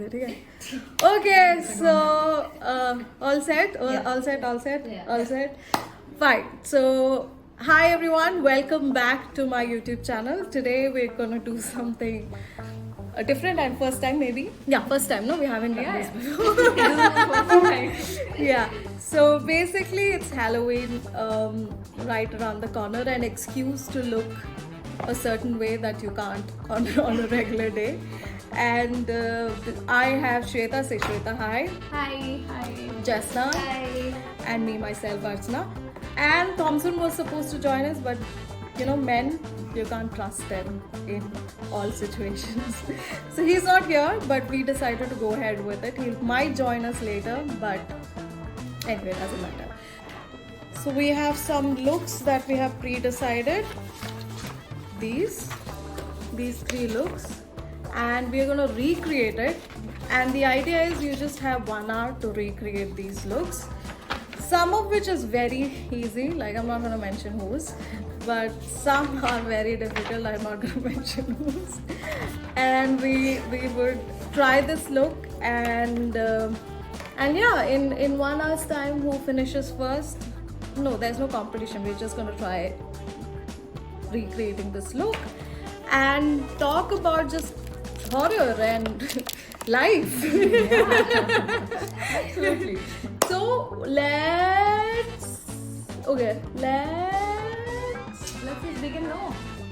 दे ठीक है. Okay, so all set, all set. Fine. So hi everyone, welcome back to my YouTube channel. Today we're gonna do something different and first time maybe. Yeah, first time. No, we haven't done this before. Yeah. So basically, it's Halloween right around the corner, an excuse to look a certain way that you can't on a regular day. And I have Shweta. Say Shweta, hi. Hi. Jasna. Hi. And me, myself, Archana. And Thompson was supposed to join us, but you know, men, you can't trust them in all situations. So he's not here, but we decided to go ahead with it. He might join us later, but anyway, doesn't matter. So we have some looks that we have pre-decided. These three looks, and we're going to recreate it. And the idea is you just have 1 hour to recreate these looks, some of which is very easy, like I'm not going to mention whose, but some are very difficult, I'm not going to mention whose. And we would try this look, and yeah, in 1 hour's time, who finishes first? No, there's no competition, we're just going to try recreating this look and talk about just horror and life. Absolutely. So let's Let's just begin now.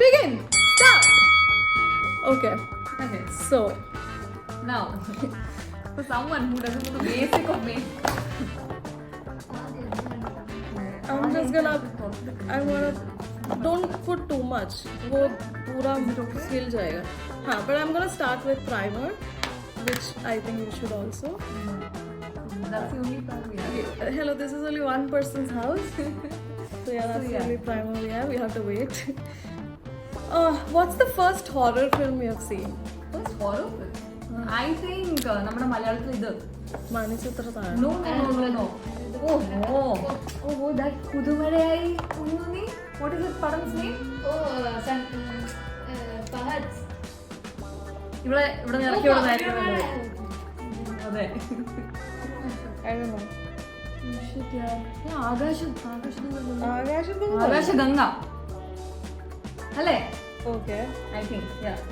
begin. Start. Okay. Okay. So Now, for someone who doesn't know the basic of makeup, I'm gonna don't put too much. वो पूरा हिल जाएगा. हाँ, but I'm gonna start with primer, which I think you should also. that's the only part we have. Hello, this is only one person's house. So yeah, that's the only primer we have. We have to wait. What's the first horror film you have seen? First horror film. I think നമ്മുടെ മലയാളത്തിൽ ഇത്. Manichitrathazhu. No. Oh, that പുതുമഴയായി Kunjunni. What is it? പടം's name? Fahad's. ഇവിടെ നിറക്കി വിടുന്നതായിരിക്കും. അതെ. I don't know. Akashganga അല്ലേ? Okay. I think that's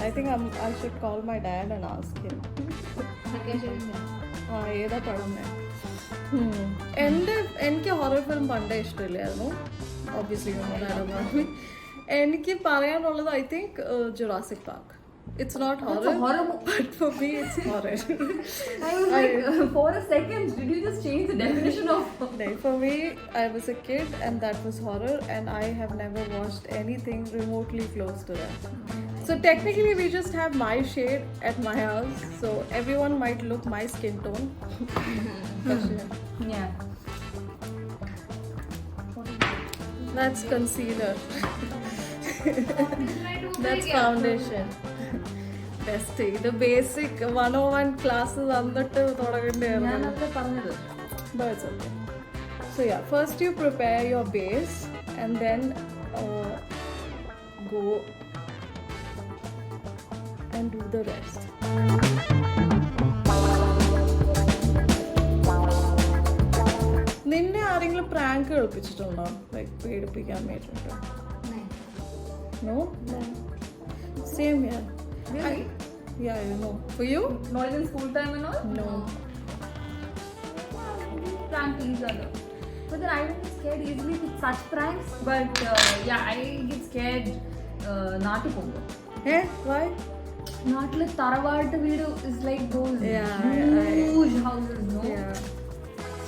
I think I should call my dad and ask him. ഏതാ പടം? എനിക്ക് horror film പണ്ടേ ഇഷ്ടമില്ലായിരുന്നു. Obviously you know that about me. എനിക്ക് പറയാനുള്ളത് I think Jurassic Park. It's not horror. That's a horror but for me it's horror. I was like, for a second, did you just change the definition of? No, for me, I was a kid and that was horror, and I have never watched anything remotely close to that. So technically, we just have my shade at my house, so everyone might look my skin tone. Yeah. That's concealer. That's foundation. Best. The basic 101 classes വന്നിട്ട് തുടങ്ങേണ്ടതാണ്. ഞാനത് പറഞ്ഞത്. But it's okay. So yeah, first you prepare your base and then go and do the rest. നിന്നെ ആരെങ്കിലും prank കളിപ്പിച്ചിട്ടുണ്ടോ? Like പേടിപ്പിക്കാൻ വേണ്ടിയിട്ട്? No? Same here. Really? Yeah, you know. For you? Not in school time and all? No. Prank each other. But then I don't get scared easily with such pranks. But yeah, I get scared. നാട്ടിൽ പോകുമ്പോൾ. Hey, why? നാട്ടില് തറവാട്ട് വീട് is like those huge houses, no? Yeah.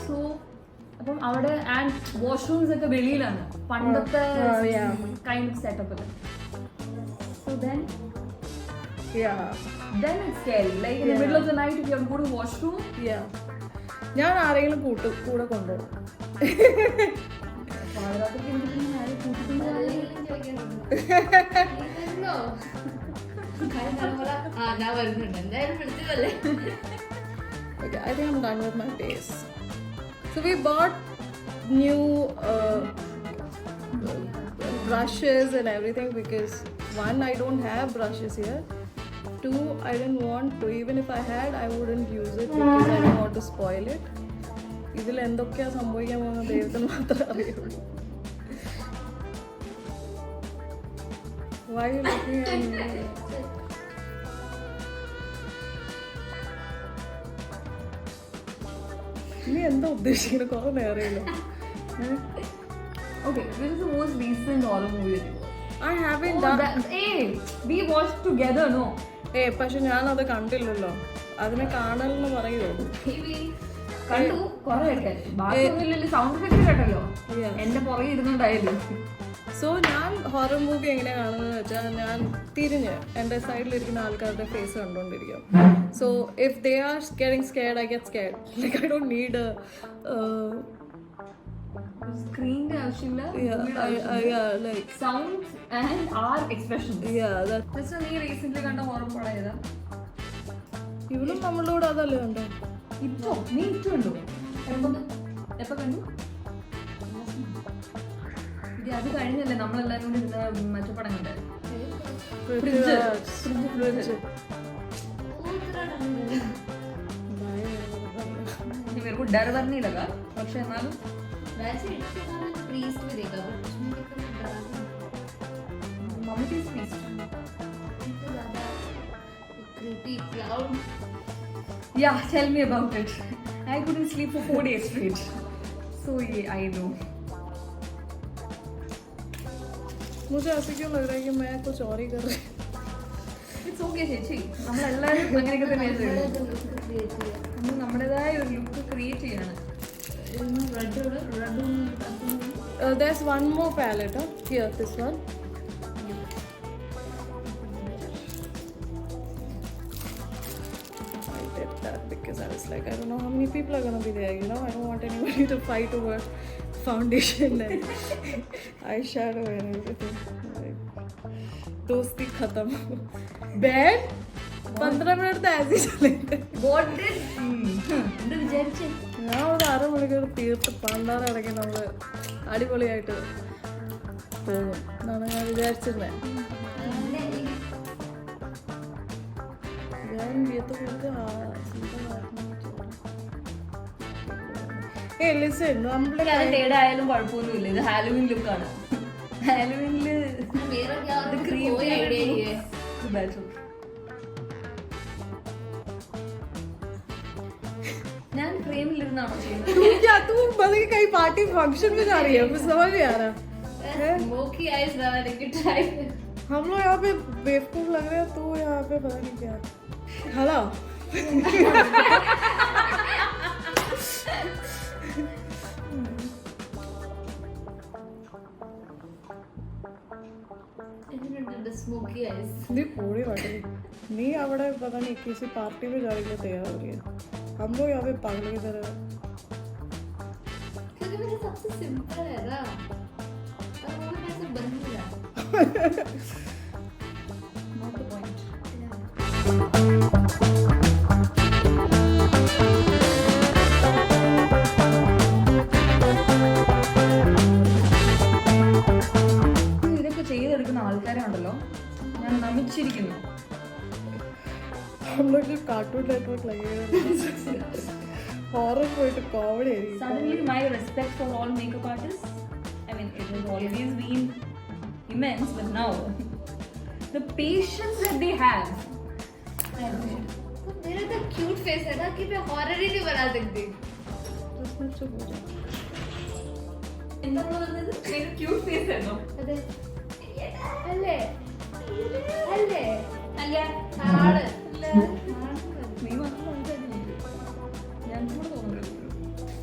So അപ്പം അവിടെ and washrooms ഒക്കെ വെളിയിലാണ് പണ്ടത്തെ kind of setup. So then it's scary. Like in the middle of the night, if you have to go to washroom. Yeah. ഞാൻ ആരെങ്കിലും കൂടെ കൊണ്ടുപോകും. Okay, I think I'm done with my base. So we bought new brushes and everything because one, I don't have brushes here, Two, I didn't want to. Even if I had, I wouldn't use it because I didn't want to spoil it. ഇതിൽ എന്തൊക്കെയാ സംഭവിക്കാൻ പോകുന്ന ദൈവത്തിന് മാത്രമേ അറിയുള്ളൂ. Why are you looking at me? നീ എന്താ ഉദ്ദേശിക്കുന്നത്? കുറെ നേരമല്ലോ. Okay, this is the most recent horror movie that you watched. I haven't Oh, done. hey, we watched together, no? പക്ഷെ ഞാനത് കണ്ടില്ലല്ലോ. അതിനെ കാണലെന്ന് പറയുമോ? കണ്ടു കുറെയൊക്കെ ബാക്കിയൊന്നുമില്ലല്ലോ. സൗണ്ട് എഫക്ട് കേട്ടല്ലോ. Yes. എന്റെ പുറകെ ഇരുന്നുണ്ടായിരുന്നു. സോ ഞാൻ ഹൊറർ മൂവി എങ്ങനെയാണ് കാണുന്നത് വെച്ചാൽ ഞാൻ തിരിഞ്ഞ് എൻ്റെ സൈഡിലിരിക്കുന്ന ആൾക്കാരുടെ ഫേസ് കണ്ടുകൊണ്ടിരിക്കും. So if they are getting scared I get scared. Like I don't need സ്ക്രീനിന്റെ ആവശ്യമില്ല. Like sound and are expression. That നീ റീസെന്റ് കണ്ട ഹൊറർ പടം ഏതാ? ഇവളും നമ്മളോട് അതല്ലേ കണ്ടോ? ഇപ്പൊ നീ ഇപ്പൊ കണ്ടു? എപ്പോ കണ്ടു? ഇത് അത് കഴിഞ്ഞല്ലേ നമ്മളെല്ലാരും കൂടി ഇരുന്ന മറ്റു പടം കണ്ടേ? मेरे को डर वर नहीं लगा പക്ഷെ എന്നാലും वैसे इसके बाद प्रीस्ट भी देखा बट उसमें कितना डरा मम्मी की प्रीस्ट इतना ज्यादा creepy cloud या tell me about it I couldn't sleep for 4 days straight so ये I know मुझे ऐसे क्यों लग रहा है कि मैं कुछ और ही कर रही हूँ? ഇറ്റ്സ് ഓക്കെ ചേച്ചി നമ്മളെല്ലാവരും അങ്ങനെയൊക്കെ തന്നെയാണ് ചെയ്യുന്നത് നമ്മൾ നമ്മുടേതായ ഒരു ലുക്ക് ക്രിയേറ്റ് ചെയ്യാണ് There's one more palette. Here, this one. I did that because I was like, I don't know how many people are gonna be there. You know, I don't want anybody to fight over foundation and eyeshadow and everything. Like, दोस्ती खत्म. Bed? 15 minute तो ऐसे ही चलेंगे. What did എന്ത് വിചാരിച്ചേ? ഞാൻ ഒരു അരമണിക്കൂർ തീർത്ത് പണ്ടാറടക്കി നമ്മള് അടിപൊളിയായിട്ട് പോകും എന്നാണ് ഞാൻ വിചാരിച്ചിരുന്നത്. ഞാൻ ലിസൺ നമ്മള് ആയാലും കുഴപ്പമൊന്നുമില്ല. ഇത് ഹാലോവിൻ ലുക്കാണ്. ഹാലോവിനില് मेरा क्या कोई आइडिया नहीं है ഞാൻ ഫ്രെയിമിലിരുന്നാണോ ചെയ്യുന്നത്? क्या तू बल्कि कहीं पार्टी फंक्शन में जा रही है? मुझे समझ नहीं आ रहा. स्मोकी आइज बनाने की ट्राई हम लोग यहाँ पे बेवकूफ लग रहे हैं, तू यहाँ पे पता नहीं क्या. हेलो. स्मोकी आइज नहीं पूरी वाटी नहीं आवड़ा पता नहीं किसी पार्टी में जाने के लिए तैयार हो रही है. हम लोग यहाँ पे पागल की तरह. क्योंकि मेरा सबसे सिंपल है ना और वो भी ऐसे बन नहीं रहा Not the point. ഇതൊക്കെ ചെയ്തെടുക്കുന്ന ആൾക്കാരെ ഉണ്ടല്ലോ ഞാൻ നമിച്ചിരിക്കുന്നു. हम लोग जो कार्टून नेटवर्क लगेगा हॉरर പോയിട്ട് കോമഡി ആയിരിക്കും. Suddenly my respect for all makeup artists, I mean it has always been immense, but now the patience that they have, I appreciate. तो मेरा तो क्यूट फेस है ना कि मैं हॉरर ही नहीं बना सकती उसमें चुप हो जा. എന്താ പറഞ്ഞത്? എനിക്ക് ക്യൂട്ട് ഫേസ് ആണോ? അതെ അല്ലേ അല്ലേ അല്ല ആണ് നീ മാത്രം സംസാരിക്കുന്നു. ഞാൻ കൂടെ തോന്നുന്നു.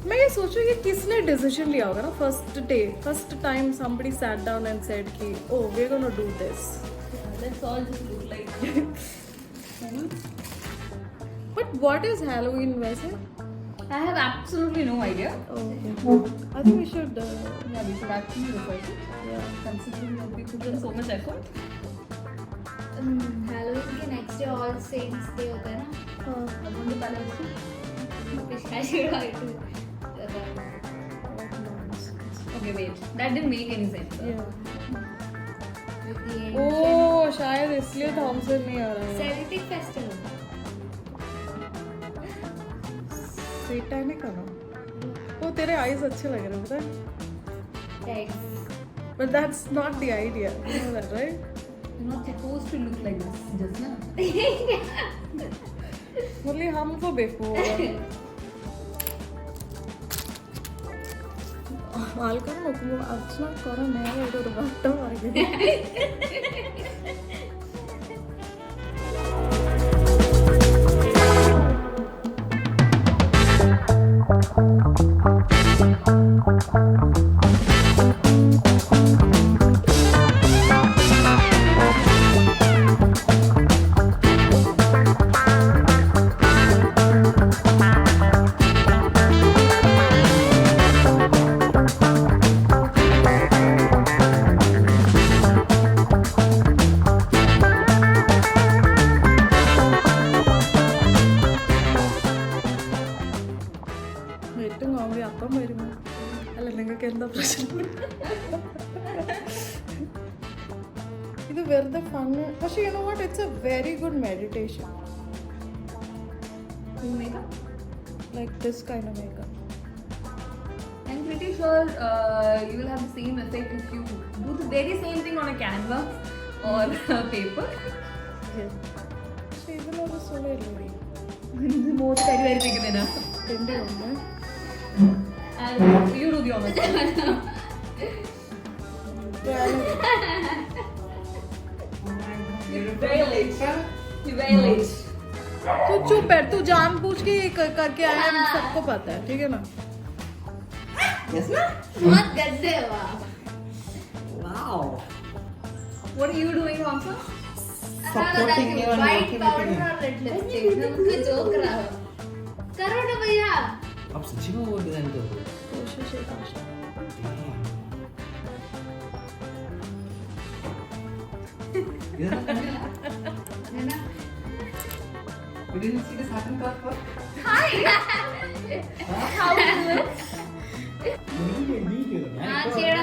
मैं ये सोचू कि किसने डिसीजन लिया होगा ना first time somebody sat down and said कि oh we're going to do this. Let's all just look like But what is Halloween वैसे? I have absolutely no idea. Okay. I think we should Yeah, we should actually research it. yeah. Considering that we put in so much effort. Halloween के next day all saints day होता है ना അതുകൊണ്ട് തലേദിവസം പിശാചികളായിട്ട് Okay, wait. That didn't make any sense. Yeah. with the Oh शायद इसलिए Thompson नहीं आ रहा है। सेल्टिक फेस्टिवल सैटानिक है ना। वो तेरे आईज अच्छे लग रहे हैं पता है। Tags But that's not the idea. You know that, right? You're not supposed to look like this, just na. Only हमको बेवकूफ होगा। ಆಲ್ಕರ್ ಮಕ್ಕಳು ಅರ್ಚನಾ ಕೊರ ಮೇಲೆ ಇಡೋದು ಬಟ್ಟವಾಗಿದೆ. ഏറ്റവും കോമഡി അപ്പം വരുമോ അല്ല നിങ്ങൾക്ക് എന്താ പ്രശ്നം ഇത് വെറുതെ ഫണ്ണ് പക്ഷെ you know what it's A very good meditation Makeup? Like this kind of makeup I'm pretty sure you will have the same effect if you do the very same thing on a canvas or paper. പക്ഷെ ഇതിലൊരു സുഖമില്ലേ Most very big than us. എൻ്റെ ഉണ്ട് And you do the honors. You're very late. You're very late. तू चुप है तू जानबूझ के ये करके आया है सबको पता है ठीक है ना बहुत गंदे हुआ Wow. What are you doing, Hamsa? Supporting you and white working with powder me. और रेड लिपस्टिक मैं उनको जोक रहा हूँ करो ना भैया आप सच्ची में वो डिजाइन कर रहे कोशिश है कोशिश हो है ना You didn't see the satin top for? How do you look? हाँ छेड़ा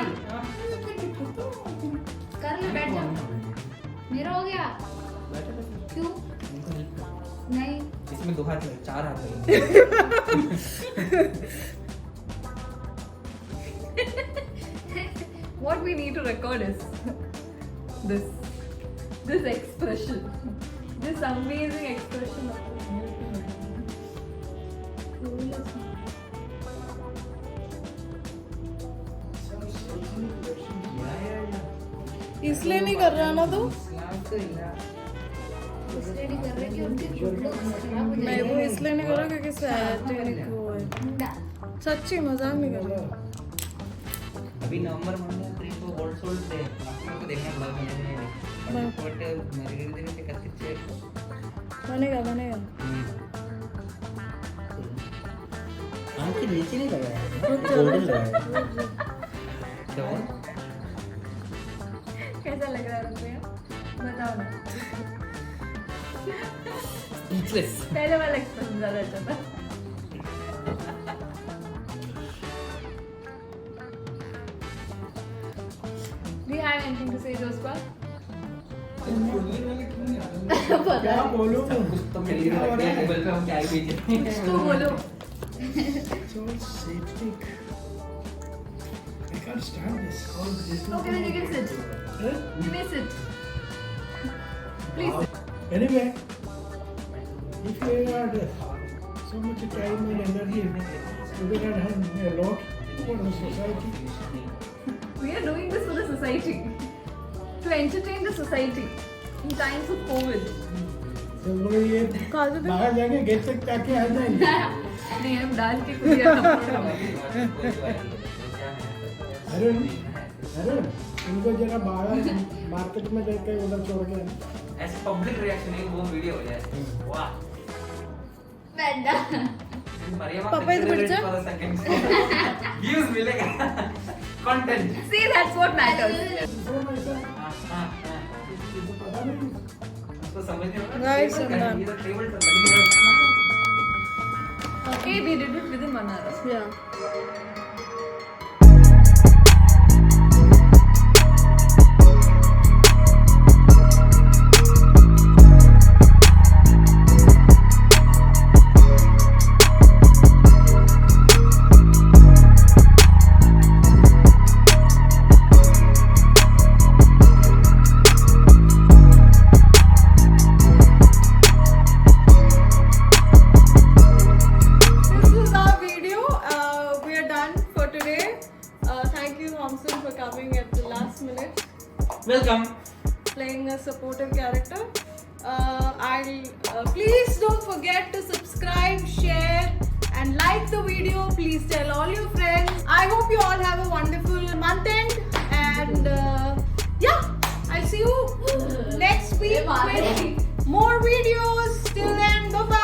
कर ले बैठ जा मेरा हो गया क्यों नहीं इसमें 2 हाथ है 4 हाथ है What we need to record is this expression, this amazing expression of this beautiful man. इसलिए नहीं कर रहा ना तू इसलिए नहीं कर रहे कि उनके गुड लुक्स खराब हो मैं वो जाएंगे इसलिए नहीं कर रहा क्योंकि सैटिक वो है मुंडा सच्ची मजाक नहीं कर रहा अभी नवंबर महीने 3 को गोल्ड सोल्ड थे आपको देखना ब्लॉग में हाँ। बट मेरे के दिन पे कच्चे चेक बनेगा बनेगा आंख के नीचे नहीं लगाया रुक जा, रुक जा, लगाया रुक जा। क्या हुआ? कैसा लग रहा है रुपया? बताओ ना। Speechless. पहले वाला एक्सप्रेशन ज्यादा अच्छा था। Do you have anything to say, Joshua? क्या बोलूं सब कुछ तो मिल ही रहा है टेबल पे हम क्या ही भेजें तो बोलो। so satanic I can't stand this Okay, then you can sit. Huh? You may sit. Please sit. Anyway if you had so much time and energy you would have done a lot for the society We are doing this for the society. To entertain the society in times of COVID. तो वो ये काजू दे। बाहर जाके gate तक जाके आ जाएंगे नहीं हम डाल के खुद ही अपलोड करेंगे। अरुण अरुण इनको जरा बाहर मार्केट में जाके उधर छोड़ के आना। ऐसे पब्लिक रिएक्शन एक वो वीडियो हो जाए वाह मुंडा मरियम पापा इधर बैठ जा। व्यूज मिलेगा content See, that's what matters. हां इनको पता नहीं उसको समझने होगा Right, Sundar. ये तो टेबल पर Okay, we did it within 1 hour. Yeah. please don't forget to subscribe, share, and like the video. Please tell all your friends. I hope you all have a wonderful month end, and yeah, I'll see you next week with more videos. Till then, bye bye.